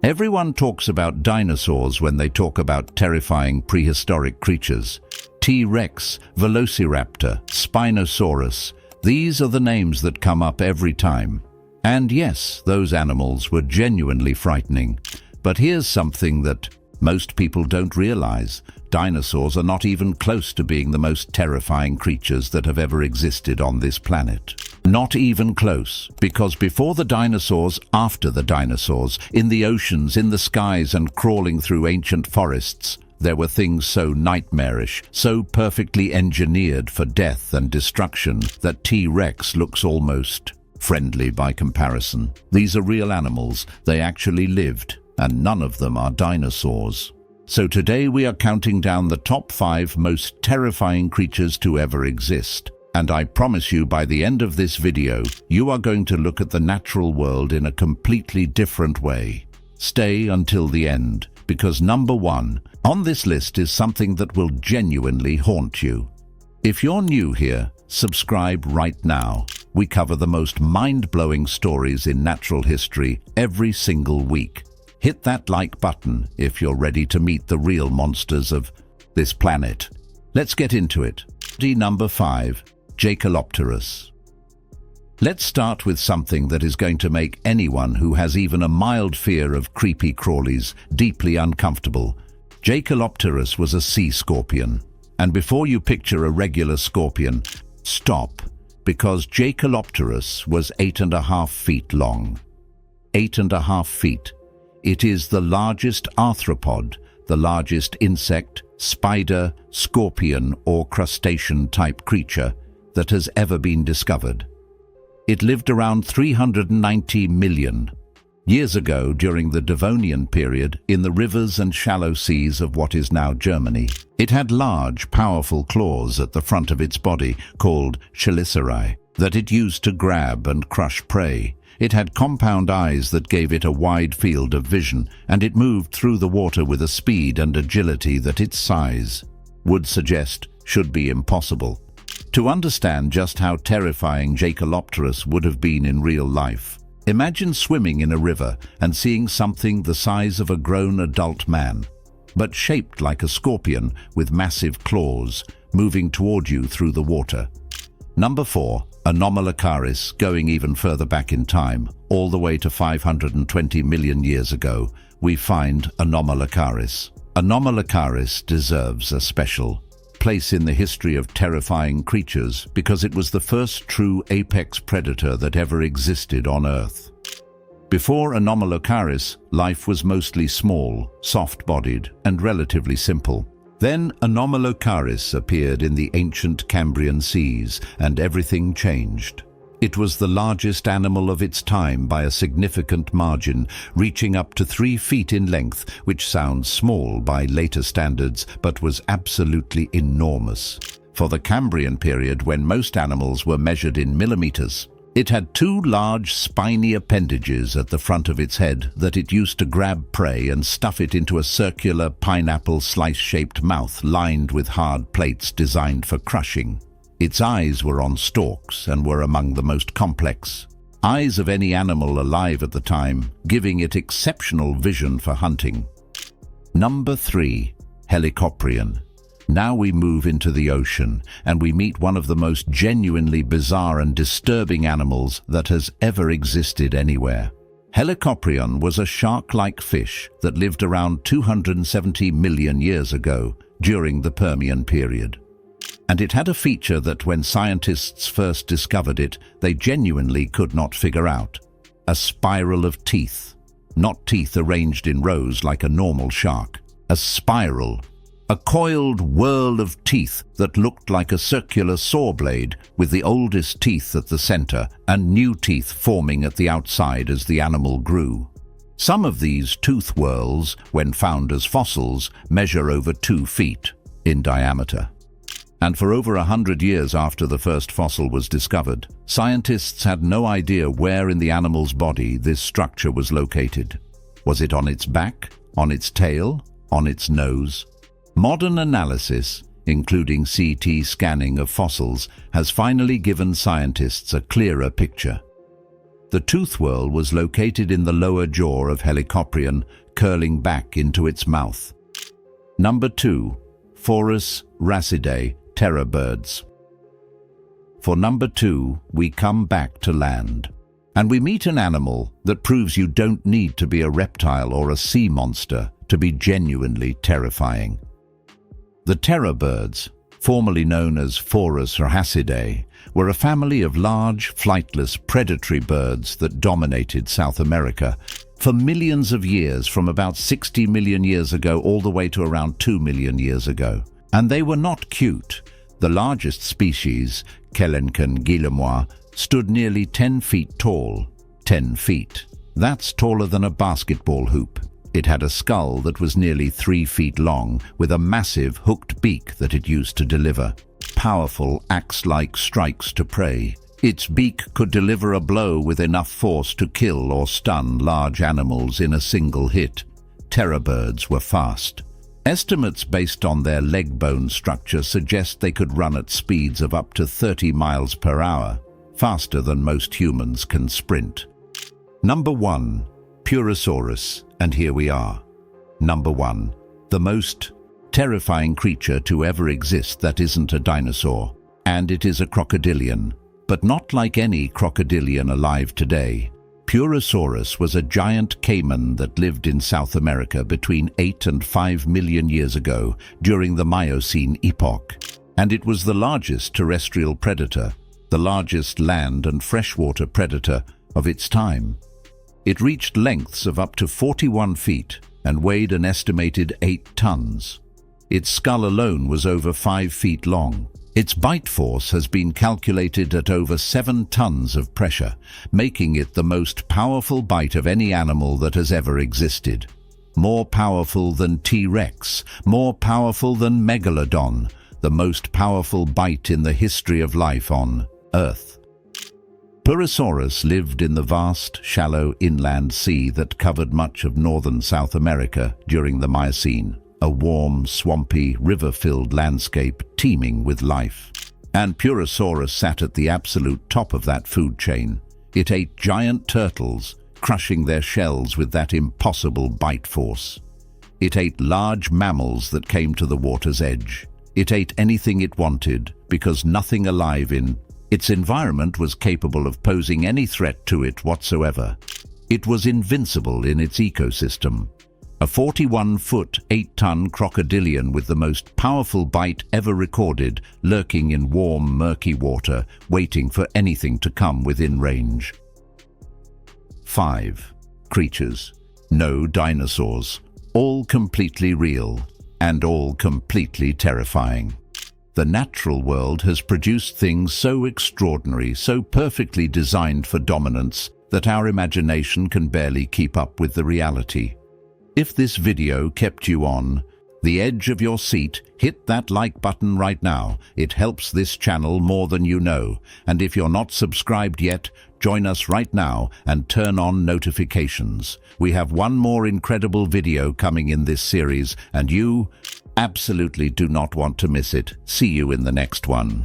Everyone talks about dinosaurs when they talk about terrifying prehistoric creatures. T-Rex, Velociraptor, Spinosaurus. These are the names that come up every time. And yes, those animals were genuinely frightening. But here's something that most people don't realize. Dinosaurs are not even close to being the most terrifying creatures that have ever existed on this planet. Not even close, because before the dinosaurs, after the dinosaurs, in the oceans, in the skies, and crawling through ancient forests, there were things so nightmarish, so perfectly engineered for death and destruction that T-Rex looks almost friendly by comparison. These are real animals. They actually lived, and none of them are dinosaurs. So today we are counting down the top 5 most terrifying creatures to ever exist. And I promise you, by the end of this video, you are going to look at the natural world in a completely different way. Stay until the end, because number 1 on this list is something that will genuinely haunt you. If you're new here, subscribe right now. We cover the most mind-blowing stories in natural history every single week. Hit that like button if you're ready to meet the real monsters of this planet. Let's get into it. Number 5. Jaekelopterus. Let's start with something that is going to make anyone who has even a mild fear of creepy crawlies deeply uncomfortable. Jaekelopterus was a sea scorpion. And before you picture a regular scorpion, stop, because Jaekelopterus was 8.5 feet long. 8.5 feet. It is the largest arthropod, the largest insect, spider, scorpion, or crustacean-type creature that has ever been discovered. It lived around 390 million years ago during the Devonian period in the rivers and shallow seas of what is now Germany. It had large, powerful claws at the front of its body, called chelicerae, that it used to grab and crush prey. It had compound eyes that gave it a wide field of vision, and it moved through the water with a speed and agility that its size would suggest should be impossible. To understand just how terrifying Jaekelopterus would have been in real life, imagine swimming in a river and seeing something the size of a grown adult man, but shaped like a scorpion with massive claws, moving toward you through the water. Number 4. Anomalocaris. Going even further back in time, all the way to 520 million years ago, we find Anomalocaris. Anomalocaris deserves a special place in the history of terrifying creatures because it was the first true apex predator that ever existed on Earth. Before Anomalocaris, life was mostly small, soft-bodied, and relatively simple. Then Anomalocaris appeared in the ancient Cambrian seas, and everything changed. It was the largest animal of its time by a significant margin, reaching up to 3 feet in length, which sounds small by later standards, but was absolutely enormous for the Cambrian period, when most animals were measured in millimeters. It had 2 large spiny appendages at the front of its head that it used to grab prey and stuff it into a circular pineapple slice-shaped mouth lined with hard plates designed for crushing. Its eyes were on stalks and were among the most complex eyes of any animal alive at the time, giving it exceptional vision for hunting. Number 3. Helicoprion. Now we move into the ocean, and we meet one of the most genuinely bizarre and disturbing animals that has ever existed anywhere. Helicoprion was a shark-like fish that lived around 270 million years ago, during the Permian period. And it had a feature that when scientists first discovered it, they genuinely could not figure out. A spiral of teeth. Not teeth arranged in rows like a normal shark. A spiral. A coiled whirl of teeth that looked like a circular saw blade, with the oldest teeth at the center and new teeth forming at the outside as the animal grew. Some of these tooth whorls, when found as fossils, measure over 2 feet in diameter. And for over 100 years after the first fossil was discovered, scientists had no idea where in the animal's body this structure was located. Was it on its back, on its tail, on its nose? Modern analysis, including CT scanning of fossils, has finally given scientists a clearer picture. The tooth whorl was located in the lower jaw of Helicoprion, curling back into its mouth. Number 2. Forus racidae, terror birds. For number 2, we come back to land. And we meet an animal that proves you don't need to be a reptile or a sea monster to be genuinely terrifying. The terror birds, formerly known as Forus racidae, were a family of large, flightless, predatory birds that dominated South America for millions of years, from about 60 million years ago all the way to around 2 million years ago. And they were not cute. The largest species, Kelenken guillemois, stood nearly 10 feet tall. 10 feet. That's taller than a basketball hoop. It had a skull that was nearly 3 feet long, with a massive hooked beak that it used to deliver powerful axe-like strikes to prey. Its beak could deliver a blow with enough force to kill or stun large animals in a single hit. Terror birds were fast. Estimates based on their leg bone structure suggest they could run at speeds of up to 30 miles per hour, faster than most humans can sprint. Number 1. Purosaurus, and here we are. Number 1. The most terrifying creature to ever exist that isn't a dinosaur, and it is a crocodilian. But not like any crocodilian alive today. Purosaurus was a giant caiman that lived in South America between 8 and 5 million years ago during the Miocene epoch, and it was the largest terrestrial predator, the largest land and freshwater predator of its time. It reached lengths of up to 41 feet and weighed an estimated 8 tons. Its skull alone was over 5 feet long. Its bite force has been calculated at over 7 tons of pressure, making it the most powerful bite of any animal that has ever existed. More powerful than T-Rex, more powerful than Megalodon, the most powerful bite in the history of life on Earth. Purosaurus lived in the vast, shallow inland sea that covered much of northern South America during the Miocene. A warm, swampy, river-filled landscape teeming with life. And Purosaurus sat at the absolute top of that food chain. It ate giant turtles, crushing their shells with that impossible bite force. It ate large mammals that came to the water's edge. It ate anything it wanted, because nothing alive in its environment was capable of posing any threat to it whatsoever. It was invincible in its ecosystem. A 41-foot, 8-ton crocodilian with the most powerful bite ever recorded, lurking in warm, murky water, waiting for anything to come within range. 5. Creatures. No dinosaurs. All completely real, and all completely terrifying. The natural world has produced things so extraordinary, so perfectly designed for dominance, that our imagination can barely keep up with the reality. If this video kept you on the edge of your seat, hit that like button right now. It helps this channel more than you know. And if you're not subscribed yet, join us right now and turn on notifications. We have one more incredible video coming in this series, and you absolutely do not want to miss it. See you in the next one.